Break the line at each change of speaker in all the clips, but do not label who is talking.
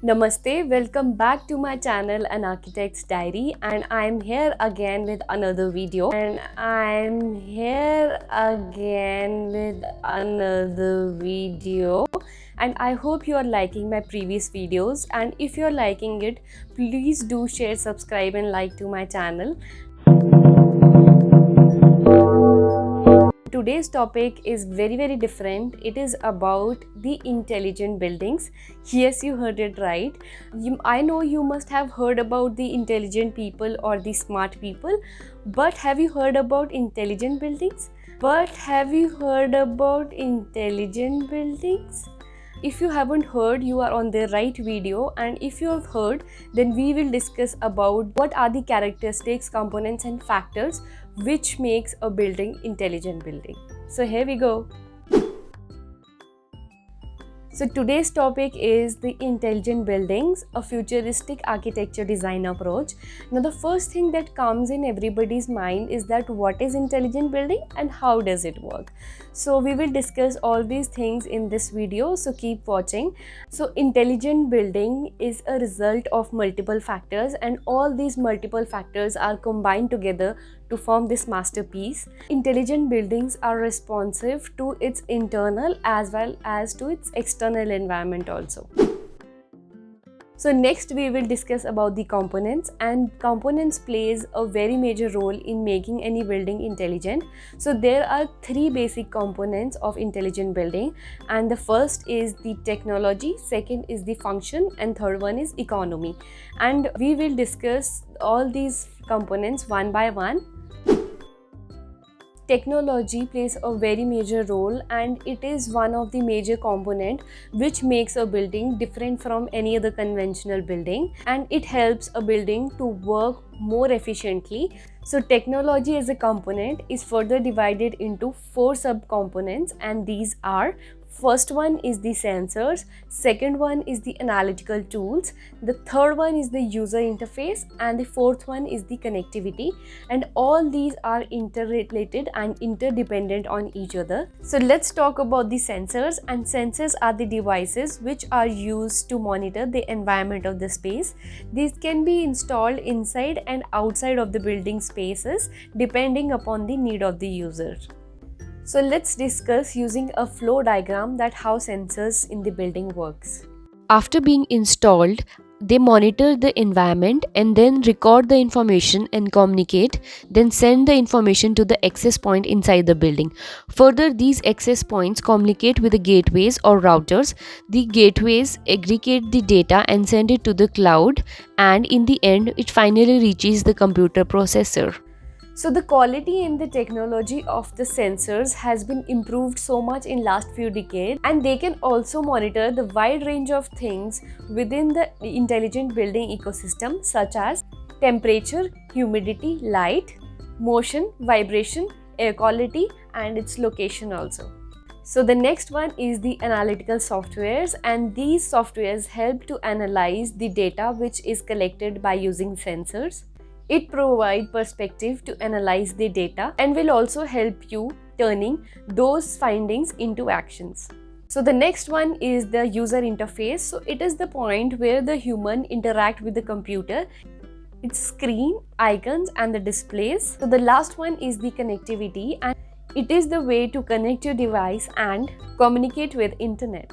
Namaste, welcome back to my channel An Architect's Diary, and I'm here again with another video and I hope you are liking my previous videos, and if you're liking it, please do share, subscribe and like to my channel. Today's topic is very different. It is about the intelligent buildings. Yes, you heard it right. I know you must have heard about the intelligent people or the smart people, but have you heard about intelligent buildings? If you haven't heard, you are on the right video, and if you have heard, then we will discuss about what are the characteristics, components and factors which makes a building intelligent building. So here we go. So today's topic is the intelligent buildings, a futuristic architecture design approach. Now the first thing that comes in everybody's mind is that what is intelligent building and how does it work. So we will discuss all these things in this video, so keep watching. So intelligent building is a result of multiple factors, and all these multiple factors are combined together to form this masterpiece. Intelligent buildings are responsive to its internal as well as to its external environment also. So next we will discuss about the components, and components plays a very major role in making any building intelligent. So there are three basic components of intelligent building, and the first is the technology, second is the function, and third one is economy. And we will discuss all these components one by one. Technology plays a very major role, and it is one of the major component which makes a building different from any other conventional building, and it helps a building to work more efficiently. So technology as a component is further divided into four sub-components, and these are: first one is the sensors, second one is the analytical tools, the third one is the user interface, and the fourth one is the connectivity. And all these are interrelated and interdependent on each other. So let's talk about the sensors. And sensors are the devices which are used to monitor the environment of the space. These can be installed inside and outside of the building spaces depending upon the need of the user. So let's discuss using a flow diagram that how sensors in the building works.
After being installed, they monitor the environment and then record the information and communicate, then send the information to the access point inside the building. Further, these access points communicate with the gateways or routers. The gateways aggregate the data and send it to the cloud, and in the end, it finally reaches the computer processor.
So the quality and the technology of the sensors has been improved so much in last few decades, and they can also monitor the wide range of things within the intelligent building ecosystem, such as temperature, humidity, light, motion, vibration, air quality and its location also. So the next one is the analytical softwares, and these softwares help to analyze the data which is collected by using sensors. It provides perspective to analyze the data and will also help you turning those findings into actions. So the next one is the user interface. So it is the point where the human interact with the computer, its screen, icons and the displays. So the last one is the connectivity, and it is the way to connect your device and communicate with internet.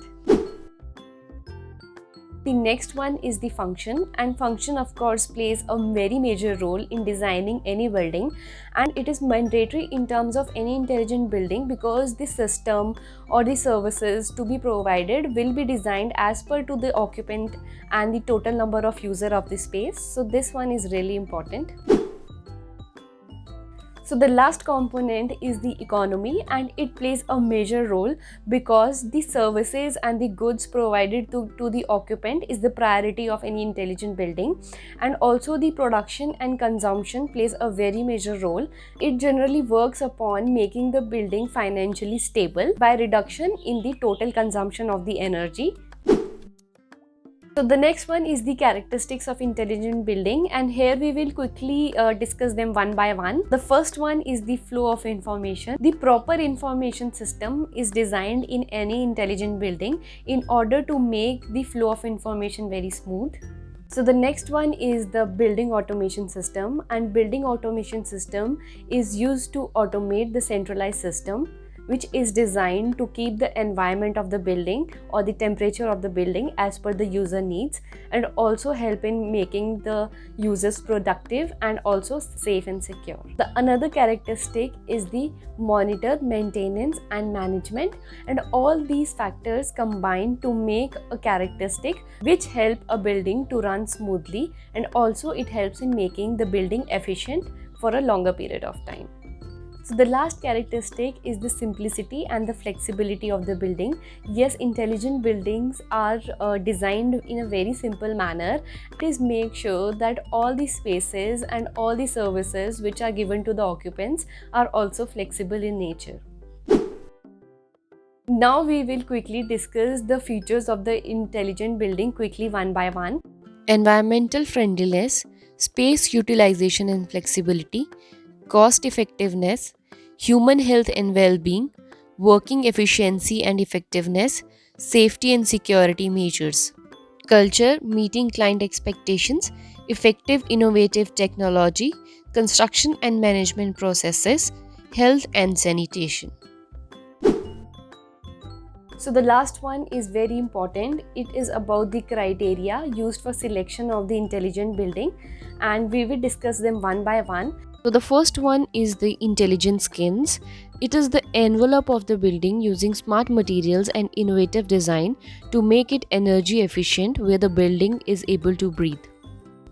The next one is the function, and function of course plays a very major role in designing any building, and it is mandatory in terms of any intelligent building because the system or the services to be provided will be designed as per to the occupant and the total number of user of the space. So this one is really important. So the last component is the economy, and it plays a major role because the services and the goods provided to the occupant is the priority of any intelligent building, and also the production and consumption plays a very major role. It generally works upon making the building financially stable by reduction in the total consumption of the energy. So the next one is the characteristics of intelligent building, and here we will quickly discuss them one by one. The first one is the flow of information. The proper information system is designed in any intelligent building in order to make the flow of information very smooth. So the next one is the building automation system, and building automation system is used to automate the centralized system, which is designed to keep the environment of the building or the temperature of the building as per the user needs, and also help in making the users productive and also safe and secure. The another characteristic is the monitor, maintenance and management, and all these factors combine to make a characteristic which help a building to run smoothly, and also it helps in making the building efficient for a longer period of time. So the last characteristic is the simplicity and the flexibility of the building. Yes, intelligent buildings are designed in a very simple manner. Please make sure that all the spaces and all the services which are given to the occupants are also flexible in nature. Now we will quickly discuss the features of the intelligent building quickly one by one.
Environmental friendliness, space utilization and flexibility, cost effectiveness, human health and well being, working efficiency and effectiveness, safety and security measures. Culture, meeting client expectations, effective innovative technology, construction and management processes, health and sanitation.
So the last one is very important. It is about the criteria used for selection of the intelligent building, and we will discuss them one by one.
So the first one is the intelligent skins. It is the envelope of the building using smart materials and innovative design to make it energy efficient where the building is able to breathe.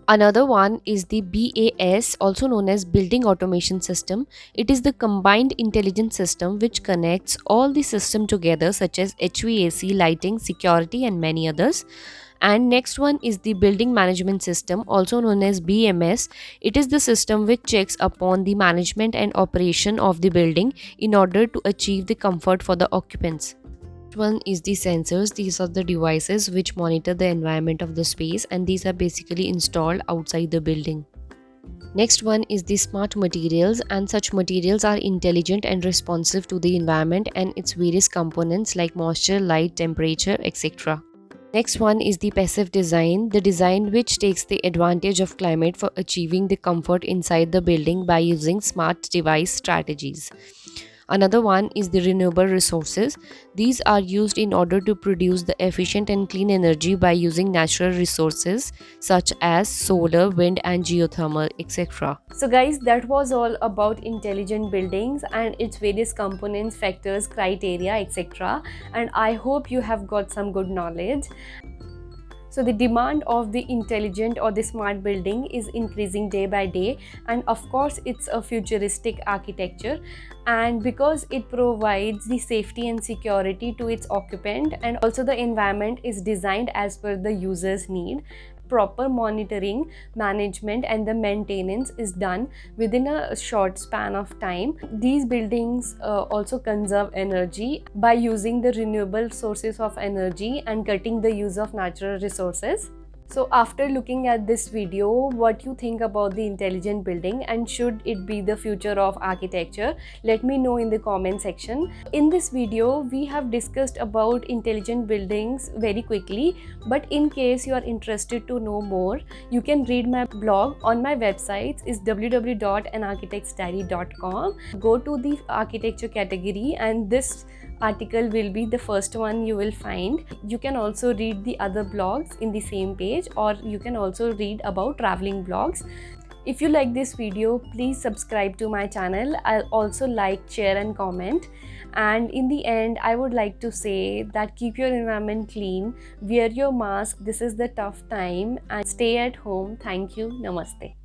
Another one is the BAS, also known as Building Automation System. It is the combined intelligent system which connects all the system together, such as HVAC, lighting, security and many others. And next one is the Building Management System, also known as BMS. It is the system which checks upon the management and operation of the building in order to achieve the comfort for the occupants. One is the sensors. These are the devices which monitor the environment of the space, and these are basically installed outside the building. Next one is the smart materials, and such materials are intelligent and responsive to the environment and its various components like moisture, light, temperature, etc. Next one is the passive design, the design which takes the advantage of climate for achieving the comfort inside the building by using smart device strategies. Another one is the renewable resources. These are used in order to produce the efficient and clean energy by using natural resources such as solar, wind and geothermal, etc.
So guys, that was all about intelligent buildings and its various components, factors, criteria, etc. And I hope you have got some good knowledge. So the demand of the intelligent or the smart building is increasing day by day, and of course it's a futuristic architecture, and because it provides the safety and security to its occupant, and also the environment is designed as per the user's need. Proper monitoring, management and the maintenance is done within a short span of time. These buildings also conserve energy by using the renewable sources of energy and cutting the use of natural resources. So after looking at this video, what you think about the intelligent building and should it be the future of architecture? Let me know in the comment section. In this video, we have discussed about intelligent buildings very quickly, but in case you are interested to know more, you can read my blog on my website is www.anarchitectsdiary.com. Go to the architecture category and this article will be the first one you will find. You can also read the other blogs in the same page, or you can also read about traveling blogs. If you like this video, please subscribe to my channel. I'll also like, share and comment. And in the end, I would like to say that keep your environment clean, wear your mask, this is the tough time, and stay at home. Thank you. Namaste.